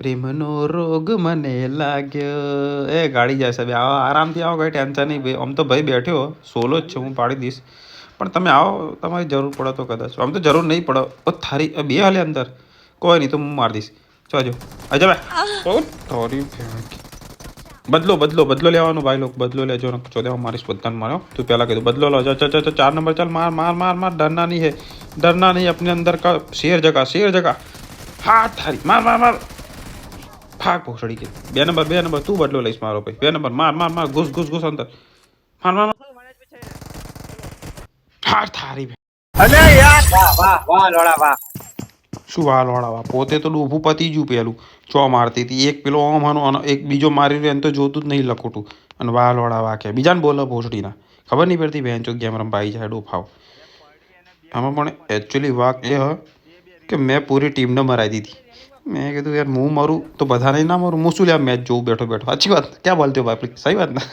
પ્રેમનો રોગ મને લાગ્યો. એ ગાડી જાય સાહેબ, આવો આરામથી આવો, કંઈ ટેન્શન નહીં ભાઈ. આમ તો ભાઈ બેઠ્યો સોલો જ છે, હું પાડી દઈશ. પણ તમે આવો, તમારી જરૂર પડે તો કદાચ. આમ તો જરૂર નહીં પડે. ઓ થારી બે હાલે અંદર, કોઈ નહીં તો હું મારી દઈશ. જોજો અજય ભાઈ, ઓ તારી બદલો લેવાનો ભાઈ. લોકો બદલો લેજો ને ચોદેવા મારીશ બધાને માર્યો. તું પહેલાં કીધું બદલો લો. ચાલ 4 નંબર ચાલ, માર. डरना नहीं है, डरना नहीं. अपने अंदर का शेर जगह. हाँ थारी मार. भाग भोसड़ी के. 2 नंबर તું બદલો લઈશ મારો ભાઈ. 2 નંબર માર. ઘુસ અંદર. માર. હા થારી અરે યાર વાહ લોડા વાહ. શું વાલ વાળા પોતે તો ડૂભું પતી ગયું પેલું. ચો મારતી હતી એક પેલો ઓમ હનો અને એક બીજો મારી રહ્યો, એને તો જોતું જ નહીં લખોટું. અને વાલ વાળા વાક્યા બીજાને બોલો ભોસડીના. ખબર નહીં પડતી બેન ચો ગેમ રમવા આવી જાય ડોફાવ. આમાં પણ એકચ્યુઅલી વાક એ હ કે મેં પૂરી ટીમને મરાવી દીધી. મેં કીધું યાર હું મરું તો બધાને ના મરું. હું શું લે મેચ જોઉં બેઠો. સાચી વાત ક્યાં બોલते हो भाई, सही बात ना.